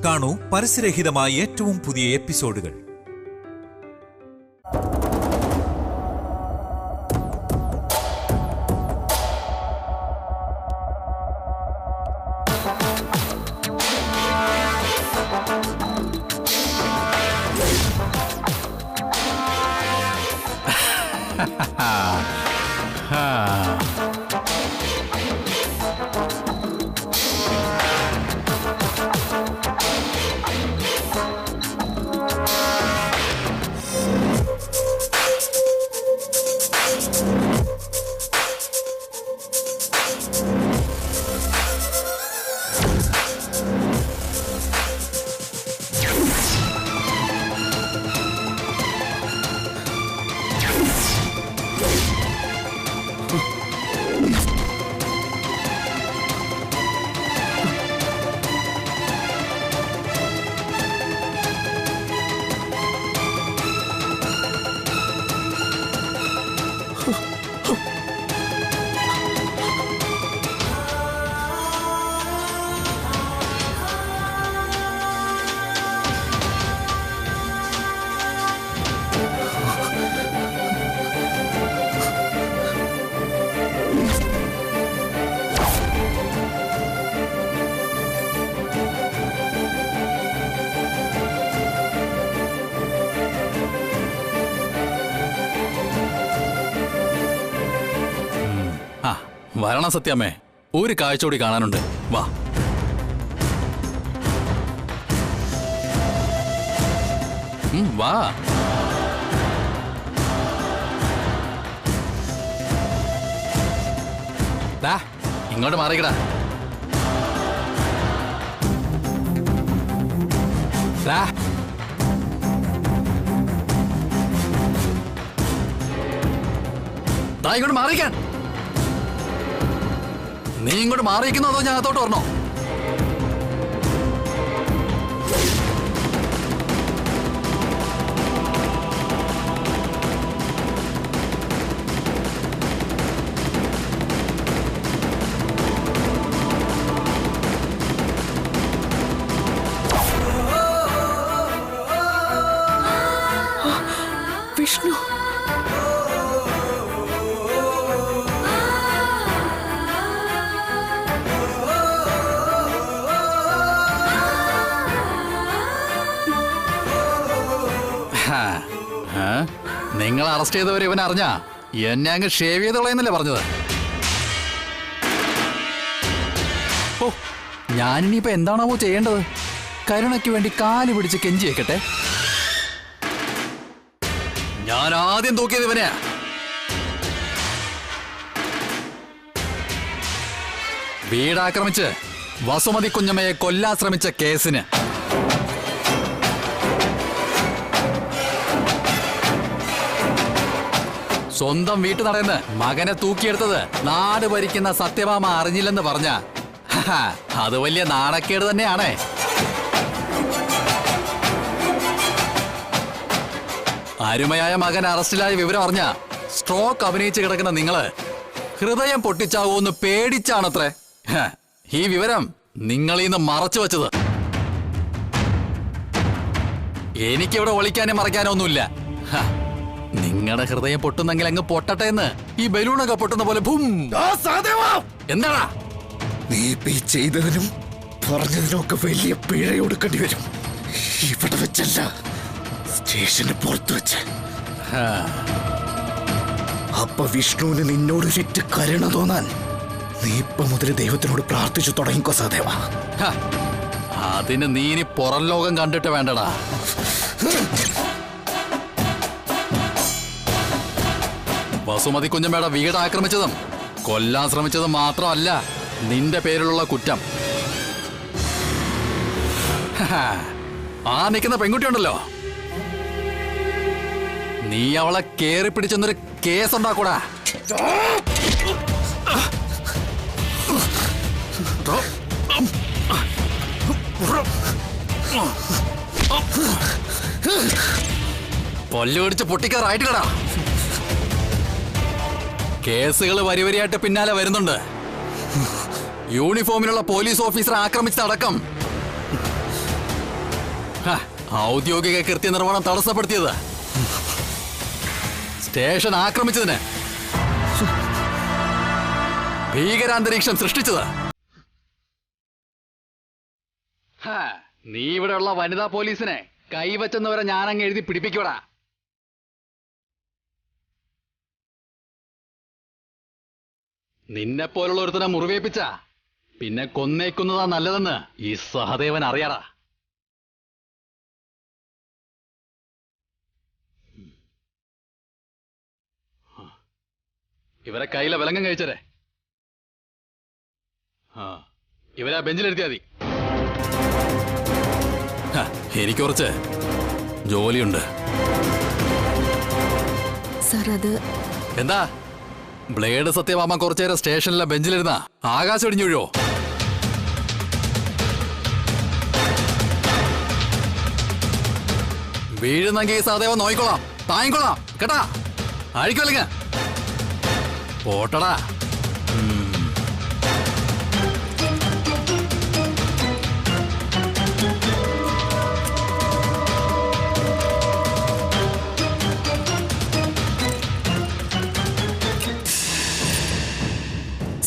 കാണൂ പരസ്യരഹിതമായ ഏറ്റവും പുതിയ എപ്പിസോഡുകൾ. വരണം സത്യാമ്മേ, ഒരു കാഴ്ച കാണാനുണ്ട്. വാ. വാ. ഇങ്ങോട്ട് മാറിക്കടാ. ഇങ്ങോട്ട് മാറിക്കാൻ. നീ ഇങ്ങോട്ട് മാറിയിരിക്കുന്നോ അതോ ഞാൻ അകത്തോട്ട് വരണോ? വിഷ്ണു, നിങ്ങൾ അറസ്റ്റ് ചെയ്തവരെ ഇവൻ അറിഞ്ഞാ എന്നെ അങ്ങ് ഷേവ് ചെയ്തോളയെന്നല്ലേ പറഞ്ഞത്? ഓ, ഞാനിനിയിപ്പോ എന്താണാവോ ചെയ്യേണ്ടത്? കരുണയ്ക്ക് വേണ്ടി കാല് പിടിച്ച് കെഞ്ചി വെക്കട്ടെ? ഞാൻ ആദ്യം തൂക്കിയത് ഇവനെയാ. വീടാക്രമിച്ച് വസുമതി കുഞ്ഞമ്മയെ കൊല്ലാൻ ശ്രമിച്ച കേസിന് സ്വന്തം വീട്ടു നടന്ന് മകനെ തൂക്കിയെടുത്തത് നാട് ഭരിക്കുന്ന സത്യഭാമ അറിഞ്ഞില്ലെന്ന് പറഞ്ഞ അത് വലിയ നാണക്കേട് തന്നെയാണ്. അരുമയായ മകൻ അറസ്റ്റിലായ വിവരം അറിഞ്ഞ സ്ട്രോക്ക് അഭിനയിച്ച് കിടക്കുന്ന നിങ്ങള് ഹൃദയം പൊട്ടിച്ചാവൂന്ന് പേടിച്ചാണത്രേ ഈ വിവരം നിങ്ങളീന്ന് മറച്ചു വെച്ചത്. എനിക്കിവിടെ ഒളിക്കാനും മറയ്ക്കാനോ ഒന്നുമില്ല. നിങ്ങളുടെ ഹൃദയം പൊട്ടുന്നെങ്കിൽ അങ്ങ് പൊട്ടട്ടെ എന്ന് ഈ ബലൂണൊക്കെ പൊട്ടുന്ന പോലെ എന്താടാ നീ ചെയ്തതിനും പറഞ്ഞതിനൊക്കെ വലിയ പിഴ കൊടുക്കേണ്ടി വരും. ഇവിടെ വെച്ചല്ല, സ്റ്റേഷന് പുറത്തു വെച്ച്. അപ്പൊ വിഷ്ണുവിന് നിന്നോടൊരിറ്റ് കരുണ തോന്നാൻ നീ ഇപ്പൊ മുതൽ ദൈവത്തിനോട് പ്രാർത്ഥിച്ചു തുടങ്ങിക്കോ സഹദേവ. അതിന് നീ ഇനി പുറം ലോകം കണ്ടിട്ട് വേണ്ടടാ. വസുമതി കുഞ്ഞമ്മയുടെ വീട് ആക്രമിച്ചതും കൊല്ലാൻ ശ്രമിച്ചതും മാത്രമല്ല നിന്റെ പേരിലുള്ള കുറ്റം. ആ നിൽക്കുന്ന പെൺകുട്ടിയുണ്ടല്ലോ, നീ അവളെ കേറി പിടിച്ചെന്നൊരു കേസുണ്ടാക്കൂടാ. പൊല്ല് പിടിച്ച് പൊട്ടിക്കാറായിട്ടില്ലടാ. കേസുകൾ വരിവരിയായിട്ട് പിന്നാലെ വരുന്നുണ്ട്. യൂണിഫോമിലുള്ള പോലീസ് ഓഫീസറെ ആക്രമിച്ചതടക്കം ഔദ്യോഗിക കൃത്യനിർവഹണം തടസ്സപ്പെടുത്തിയത്, സ്റ്റേഷൻ ആക്രമിച്ചതിന്, ഭീകരാന്തരീക്ഷം സൃഷ്ടിച്ചത്. നീ ഇവിടെയുള്ള വനിതാ പോലീസിനെ കൈവച്ചെന്നവരെ ഞാനങ്ങ് എഴുതി പിടിപ്പിക്കൂടാ. നിന്നെപ്പോലുള്ള ഒരുത്തനെ മുറിവേപ്പിച്ച പിന്നെ കൊന്നേക്കുന്നതാ നല്ലതെന്ന് ഈ സഹദേവൻ അറിയാടാ. ഇവരെ കയ്യിലെ വിലങ്ങം കഴിച്ചരെ. ഇവരെ ആ ബെഞ്ചിലെടുത്തിയാ മതി. എനിക്ക് കുറച്ച് ജോലിയുണ്ട്. സാർ അത് എന്താ ബ്ലേഡ് സത്യഭാമ കുറച്ചേരം സ്റ്റേഷനിലെ ബെഞ്ചിലിരുന്ന ആകാശം ഇടിഞ്ഞു വീഴോ? വീഴുന്നെങ്കിൽ സഹദേവൻ നോയിക്കോളാം, താങ്ങിക്കോളാം കേട്ടാ. അഴിക്കോല്ലെങ്കിൽ പോട്ടടാ.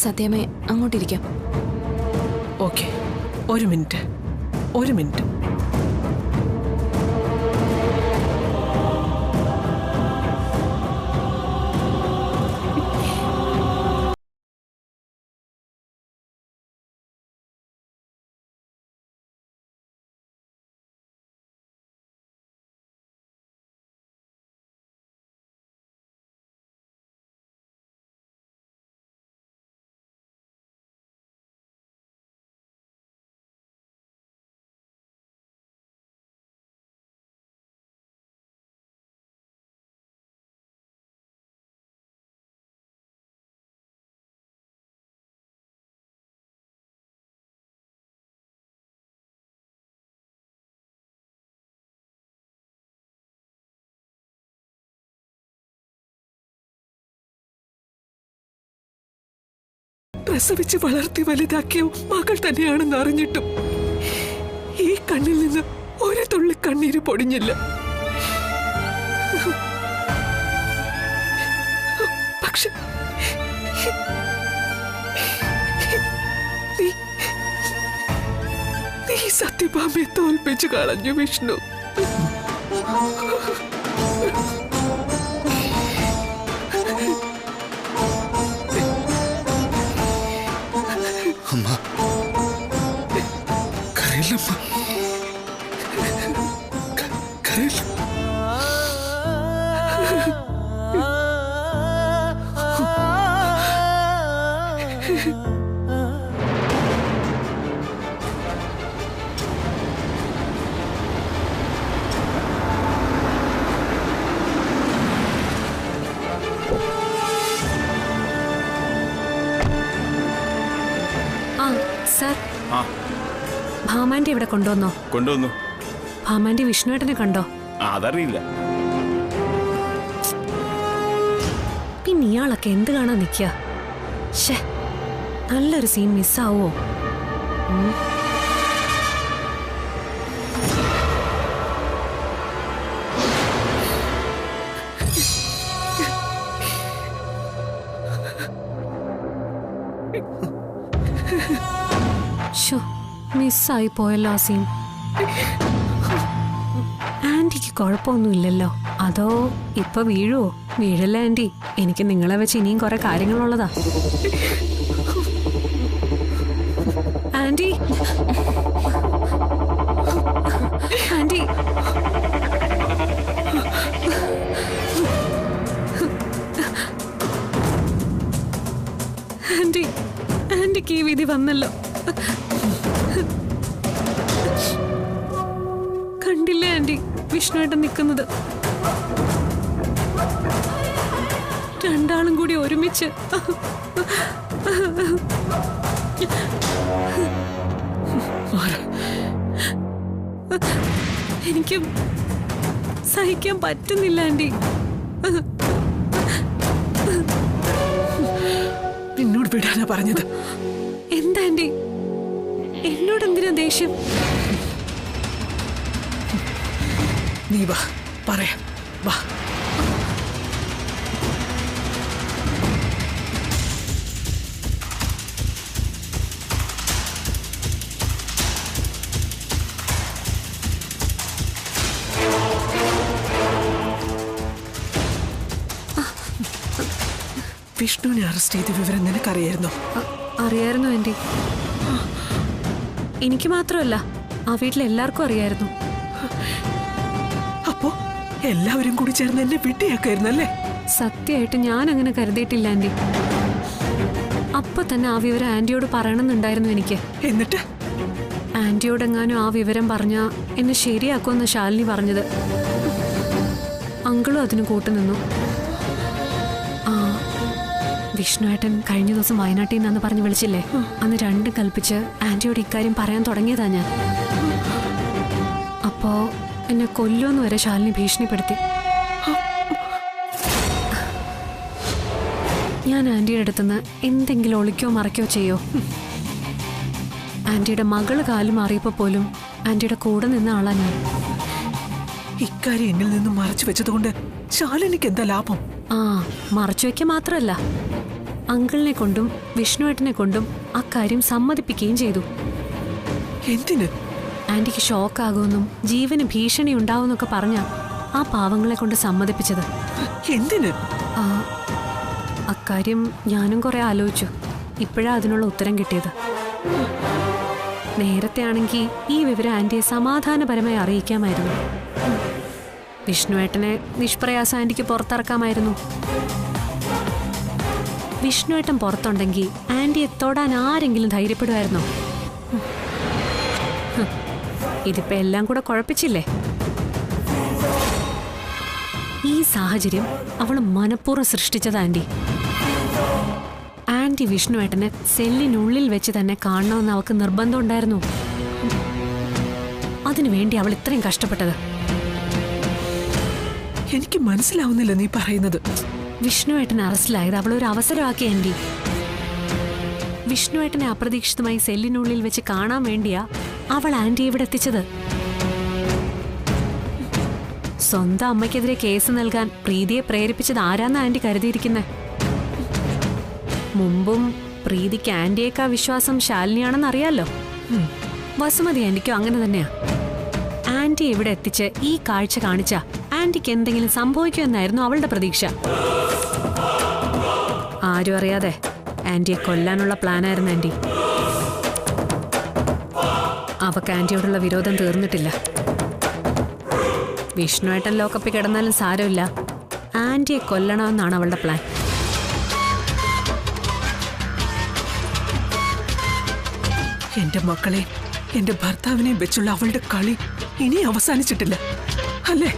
സത്യമേ അങ്ങോട്ടിരിക്കാം. ഓക്കെ, ഒരു മിനിറ്റ്. പ്രസവിച്ച് വളർത്തി വലുതാക്കിയ മകൾ തന്നെയാണെന്ന് അറിഞ്ഞിട്ടും ഈ കണ്ണിൽ നിന്ന് ഒരു തുള്ളി കണ്ണീര് പൊടിഞ്ഞില്ല. പക്ഷെ നീ സത്യഭാമയെ തോൽപ്പിച്ചു കളഞ്ഞു വിഷ്ണു. അമ്മ കരയില്ലമ്മ, കരയില്ല. സാർ, ഭാമാന്റെ ഇവിടെ കൊണ്ടുവന്നു. ഭാമാന്റെ വിഷ്ണുവേട്ടനെ കണ്ടോ? അതറിയില്ല. പിന്നെ ഇയാളൊക്കെ എന്ത് കാണാൻ നിൽക്കുക? നല്ലൊരു സീൻ മിസ്സാവോ? മിസ്സായി പോയല്ലോ ആ സീൻ. ആന്റിക്ക് കുഴപ്പമൊന്നുമില്ലല്ലോ? അതോ ഇപ്പൊ വീഴുവോ? വീഴല്ല ആന്റി, എനിക്ക് നിങ്ങളെ വെച്ച് ഇനിയും കുറെ കാര്യങ്ങളുള്ളതാ. ആന്റി, ആന്റി, ആന്റി, ആന്റിക്ക് ഈ വിധി വന്നല്ലോ. കണ്ടില്ലേ ആന്റി വിഷ്ണുവേട്ടൻ നിൽക്കുന്നത്? രണ്ടാളും കൂടി ഒരുമിച്ച്. എനിക്ക് സഹിക്കാൻ പറ്റുന്നില്ല ആന്റി. എന്നോട് വിടാനാ പറഞ്ഞത്. എന്താ ആന്റി, എന്നോട് എന്തിനാ ദേഷ്യം? നീ വാ, പറയാം, വാ. വിഷ്ണുവിനെ അറസ്റ്റ് ചെയ്ത വിവരം നിനക്കറിയായിരുന്നോ? അറിയായിരുന്നു ആന്റി. എനിക്ക് മാത്രമല്ല, ആ വീട്ടിലെല്ലാവർക്കും അറിയായിരുന്നു. അപ്പോ എല്ലാവരും കൂടി ചേർന്ന് എന്നെ വിട്ടിയാക്കായിരുന്നല്ലേ? സത്യമായിട്ട് ഞാൻ അങ്ങനെ കരുതിയിട്ടില്ല ആന്റി. അപ്പൊ തന്നെ ആ വിവരം ആന്റിയോട് പറയണമെന്നുണ്ടായിരുന്നു എനിക്ക്. എന്നിട്ട് ആന്റിയോടെങ്ങാനും ആ വിവരം പറഞ്ഞാ എന്നെ ശരിയാക്കുമെന്ന് ശാലിനി പറഞ്ഞത്. അങ്കിളും അതിന് കൂട്ടുനിന്നു. ആ വിഷ്ണുവേട്ടൻ കഴിഞ്ഞ ദിവസം വയനാട്ടിൽ നിന്നാന്ന് പറഞ്ഞ് വിളിച്ചില്ലേ, അന്ന് രണ്ടും കൽപ്പിച്ച് ആന്റിയോട് ഇക്കാര്യം പറയാൻ തുടങ്ങിയതാ ഞാൻ. അപ്പോ എന്നെ കൊല്ലുമെന്ന് വരെ ശാലിനി ഭീഷണിപ്പെടുത്തി. ഞാൻ ആന്റിയുടെ അടുത്തുനിന്ന് എന്തെങ്കിലും ഒളിക്കോ മറയ്ക്കോ ചെയ്യോ? ആന്റിയുടെ മകള് കാല് മാറിയപ്പോ പോലും ആന്റിയുടെ കൂടെ നിന്ന ആളാ ഞാൻ. ഇക്കാര്യം എന്നിൽ നിന്നും മറച്ചു വെച്ചതുകൊണ്ട് ശാലിനിക്ക് എന്താ ലാഭം? ആ മറച്ചു വയ്ക്ക മാത്രമല്ല, അങ്കിളിനെ കൊണ്ടും വിഷ്ണുവേട്ടനെ കൊണ്ടും അക്കാര്യം സമ്മതിപ്പിക്കുകയും ചെയ്തു. എന്തിന്? ആന്റിക്ക് ഷോക്കാകുമെന്നും ജീവന് ഭീഷണി ഉണ്ടാവുമെന്നൊക്കെ പറഞ്ഞ ആ പാവങ്ങളെ കൊണ്ട് സമ്മതിപ്പിച്ചത്. എന്തിന്? ആ അക്കാര്യം ഞാനും കുറെ ആലോചിച്ചു. ഇപ്പോഴാ അതിനുള്ള ഉത്തരം കിട്ടിയത്. നേരത്തെ ആണെങ്കിൽ ഈ വിവരം ആന്റിയെ സമാധാനപരമായി അറിയിക്കാമായിരുന്നു. വിഷ്ണുവേട്ടനെ നിഷ്പ്രയാസം ആന്റിക്ക് പുറത്തിറക്കാമായിരുന്നു. വിഷ്ണുവേട്ടൻ പുറത്തുണ്ടെങ്കിൽ ആന്റിയെ തൊടാൻ ആരെങ്കിലും ധൈര്യപ്പെടുമായിരുന്നോ? ഇതിപ്പോ എല്ലാം കൂടെ കുഴപ്പിച്ചില്ലേ? ഈ സാഹചര്യം അവള് മനഃപൂർവ്വം സൃഷ്ടിച്ചത് ആന്റി. ആന്റി വിഷ്ണുവേട്ടനെ സെല്ലിനുള്ളിൽ വെച്ച് തന്നെ കാണണമെന്ന് അവൾക്ക് നിർബന്ധം ഉണ്ടായിരുന്നു. അതിനുവേണ്ടി അവൾ ഇത്രയും കഷ്ടപ്പെട്ടത്. എനിക്ക് മനസ്സിലാവുന്നില്ല നീ പറയുന്നത്. വിഷ്ണുവേട്ടൻ അറസ്റ്റിലായത് അവളൊരു അവസരമാക്കി ആന്റി. വിഷ്ണുവേട്ടനെ അപ്രതീക്ഷിതമായി സെല്ലിനുള്ളിൽ വെച്ച് കാണാൻ വേണ്ടിയാ അവൾ ആന്റി ഇവിടെ എത്തിച്ചത്. സ്വന്തം അമ്മയ്ക്കെതിരെ കേസ് നൽകാൻ പ്രീതിയെ പ്രേരിപ്പിച്ചത് ആരാന്ന് ആന്റി കരുതിയിരിക്കുന്നേ? മുമ്പും പ്രീതിക്ക് ആന്റിയേക്കാ വിശ്വാസം ശാലിനിയാണെന്ന് അറിയാലോ. വസുമതി ആന്റിക്കും അങ്ങനെ തന്നെയാ. ആന്റി ഇവിടെ എത്തിച്ച് ഈ കാഴ്ച കാണിച്ച ആന്റിക്ക് എന്തെങ്കിലും സംഭവിക്കുമെന്നായിരുന്നു അവളുടെ പ്രതീക്ഷ. ആരും അറിയാതെ ആന്റിയെ കൊല്ലാനുള്ള പ്ലാനായിരുന്നു ആന്റി. അവക്ക് ആന്റിയോടുള്ള വിരോധം തീർന്നിട്ടില്ല. വിഷ്ണുവേട്ടൻ ലോക്കപ്പിൽ കിടന്നാലും സാരമില്ല, ആന്റിയെ കൊല്ലണമെന്നാണ് അവളുടെ പ്ലാൻ. എന്റെ മക്കളെ, എന്റെ ഭർത്താവിനെയും വെച്ചുള്ള അവളുടെ കളി ഇനി അവസാനിച്ചിട്ടില്ല അല്ലേ?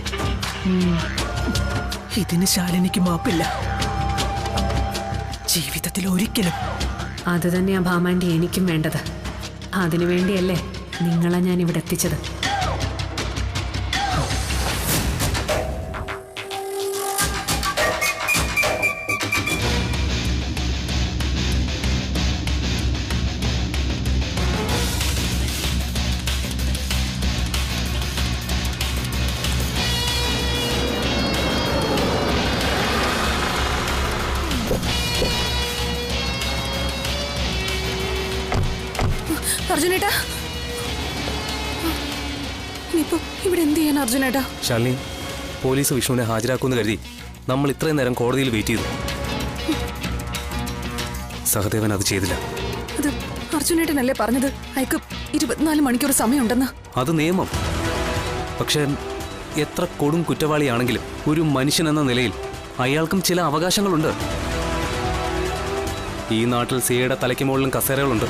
ഇതിന് ശാലിനിക്ക് മാപ്പില്ല ജീവിതത്തിൽ ഒരിക്കലും. അത് തന്നെയാ ഭാമാന്റി എനിക്കും വേണ്ടത്. അതിനുവേണ്ടിയല്ലേ നിങ്ങളെ ഞാൻ ഇവിടെ എത്തിച്ചത്. അർജുനേട്ടാ, ഇനിയിപ്പോ ഇവിടെ എന്ത് ചെയ്യാൻ അർജുനേട്ടാ? ശാലിനി, പോലീസ് വിഷ്ണുവിനെ ഹാജരാക്കുമെന്ന് കരുതി നമ്മൾ ഇത്രയും നേരം കോടതിയിൽ വെയിറ്റ് ചെയ്തു. സഹദേവൻ അത് ചെയ്തില്ല. അത് അർജുനേട്ടനല്ലേ പറഞ്ഞത് അയക്ക് 24 മണിക്കൂർ സമയമുണ്ടെന്ന്? അത് നിയമം. പക്ഷേ എത്ര കൊടും കുറ്റവാളിയാണെങ്കിലും ഒരു മനുഷ്യൻ എന്ന നിലയിൽ അയാൾക്കും ചില അവകാശങ്ങളുണ്ട്. ഈ നാട്ടിൽ സിയുടെ തലയ്ക്ക് മുകളിലും കസേരകളുണ്ട്.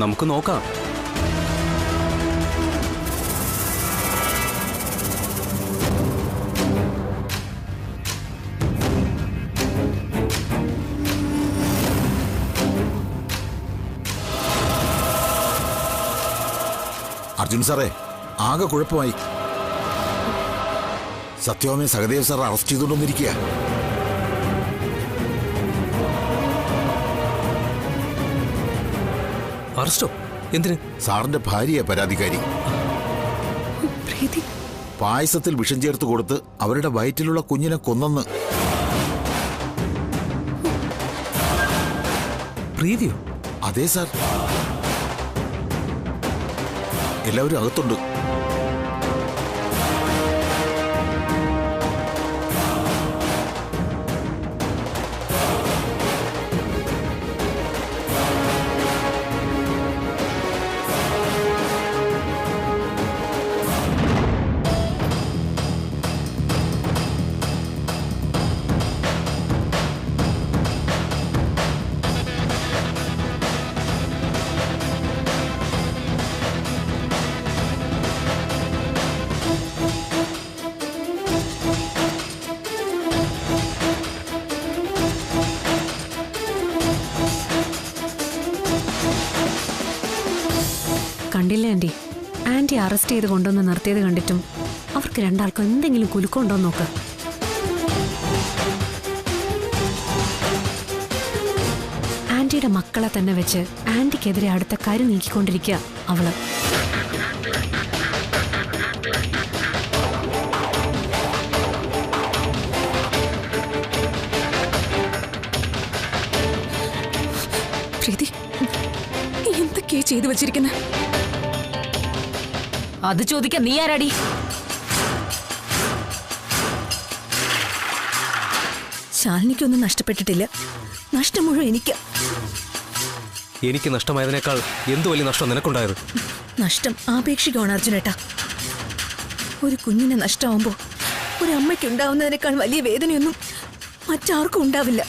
നമുക്ക് നോക്കാം. അർജുൻ സാറേ, ആകെ കുഴപ്പമായി. സത്യവാമേ സഹദേവ് സാർ അറസ്റ്റ് ചെയ്തുകൊണ്ടിരിക്കുക. അറസ്റ്റോ? എന്തിന്? സാറിന്റെ ഭാര്യയെ പരാതിക്കാരി. പ്രീതി പായസത്തിൽ വിഷം ചേർത്ത് കൊടുത്ത് അവരുടെ വയറ്റിലുള്ള കുഞ്ഞിനെ കൊന്നെന്ന്. പ്രീതിയോ? അതെ സാർ. എല്ലാവരും അകത്തുണ്ട്. കണ്ടില്ലേ ആന്റി? ആന്റി അറസ്റ്റ് ചെയ്ത് കൊണ്ടുവന്ന് നിർത്തിയത് കണ്ടിട്ടും അവർക്ക് രണ്ടാൾക്കും എന്തെങ്കിലും കുലുക്കമുണ്ടോ നോക്ക്. ആന്റിയുടെ മക്കളെ തന്നെ വെച്ച് ആന്റിക്കെതിരെ അടുത്ത കരു നീക്കിക്കൊണ്ടിരിക്കുക അവള്. പ്രീതി, എന്തൊക്കെയാ ചെയ്തു വച്ചിരിക്കുന്നത്? അത് ചോദിക്കാൻ നീ ആരാടി? ശാലിനിക്കൊന്നും നഷ്ടപ്പെട്ടിട്ടില്ല. നഷ്ടം മുഴുവൻ എനിക്ക്. എനിക്ക് നഷ്ടമായതിനേക്കാൾ എന്തു വലിയ നഷ്ടം നിനക്കുണ്ടായത്? നഷ്ടം ആപേക്ഷികമാണ് അർജുനേട്ടാ. ഒരു കുഞ്ഞിനെ നഷ്ടമാകുമ്പോ ഒരു അമ്മയ്ക്ക് ഉണ്ടാവുന്നതിനേക്കാൾ വലിയ വേദനയൊന്നും മറ്റാർക്കും ഉണ്ടാവില്ല.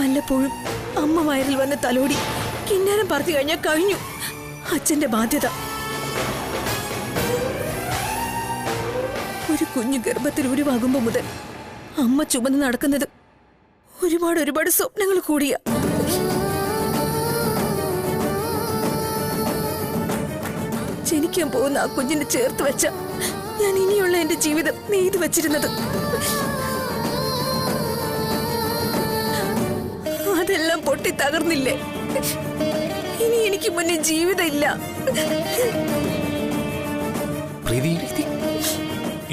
വല്ലപ്പോഴും അമ്മ വയറിൽ വന്ന് തലോടി കിന്നാരം പറഞ്ഞു കഴിഞ്ഞാൽ കഴിഞ്ഞു അച്ഛന്റെ ബാധ്യത. ഒരു കുഞ്ഞു ഗർഭത്തിൽ ഉരുവാകുമ്പോ മുതൽ അമ്മ ചുമന്ന് നടക്കുന്നത് ഒരുപാട് സ്വപ്നങ്ങൾ കൂടിയ. ജനിക്കാൻ പോകുന്ന ആ കുഞ്ഞിനെ ചേർത്ത് വെച്ച ഞാൻ ഇനിയുള്ള എന്റെ ജീവിതം നെയ്തു വച്ചിരുന്നത്. അതെല്ലാം പൊട്ടി തകർന്നില്ലേ? ഇനി എനിക്ക് മുന്നേ ജീവിതമില്ല. പ്രീതി,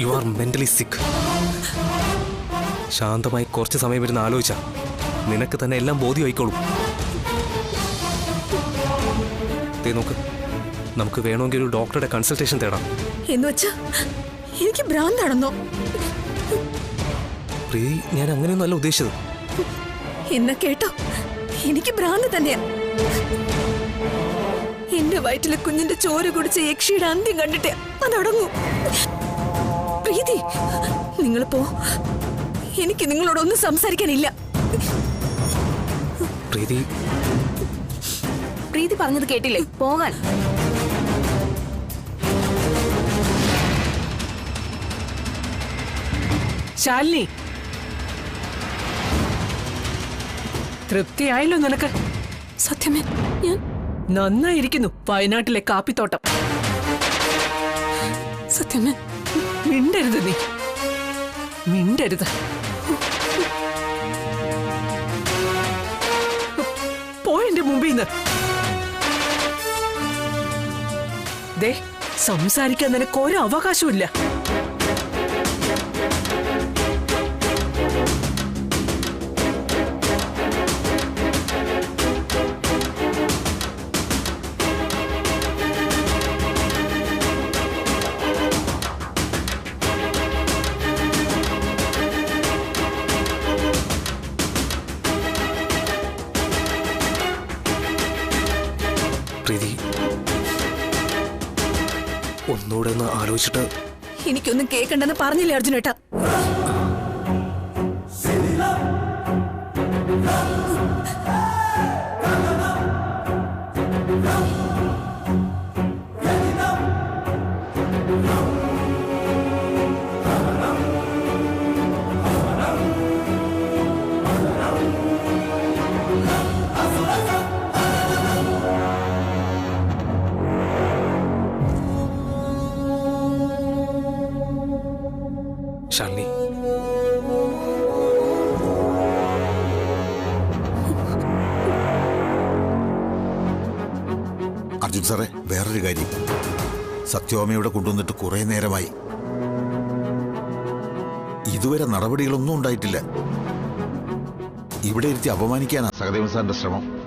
യു ആർ മെന്റലി സിക്ക്. ശാന്തമായി കുറച്ച് സമയം ഇരുന്ന് ആലോചിച്ച നിനക്ക് തന്നെ എല്ലാം ബോധ്യമായിക്കോളും. നോക്ക്, നമുക്ക് വേണമെങ്കിൽ ഒരു ഡോക്ടറുടെ കൺസൾട്ടേഷൻ തേടാം. എന്നുവെച്ചാ എനിക്ക് ഭ്രാന്താണെന്നോ? പ്രീതി, ഞാൻ അങ്ങനെയൊന്നല്ല ഉദ്ദേശിച്ചത്. എന്നെ കേട്ടോ, എനിക്ക് ഭ്രാന്ത് തന്നെയാ. എന്റെ വയറ്റിലെ കുഞ്ഞിന്റെ ചോര കുടിച്ച യക്ഷിയുടെ അന്ത്യം കണ്ടിട്ടേ അതടങ്ങൂ. പ്രീതി, നിങ്ങളിപ്പോ, എനിക്ക് നിങ്ങളോടൊന്നും സംസാരിക്കാനില്ല. പ്രീതി, പ്രീതി പറഞ്ഞത് കേട്ടില്ലേ? പോകാൻ. ശാലിനി, തൃപ്തിയായല്ലോ നിനക്ക്? സത്യമേ, ഞാൻ നന്നായിരിക്കുന്നു വയനാട്ടിലെ കാപ്പിത്തോട്ടം. സത്യമേ, മിണ്ടരുത്, നീ മിണ്ടരുത്. പോയെന്റെ മുമ്പിൽ നിന്ന്. ദേ, സംസാരിക്കാൻ നിനക്ക് ഒരു അവകാശമില്ല. പ്രീതി, ഒന്നുകൂടെ ഒന്ന് ആലോചിച്ചിട്ട്. എനിക്കൊന്നും കേൾക്കണ്ടെന്ന് പറഞ്ഞില്ലേ അർജുനേട്ടാ? ശാലിനി, അർജുൻ സാറേ, വേറൊരു കാര്യം. സത്യവാമയുടെ കൊണ്ടുവന്നിട്ട് കുറെ നേരമായി. ഇതുവരെ നടപടികളൊന്നും ഉണ്ടായിട്ടില്ല. ഇവിടെ ഇരുത്തി അപമാനിക്കാനാണ് സഹദേവൻ സാറിന്റെ ശ്രമം.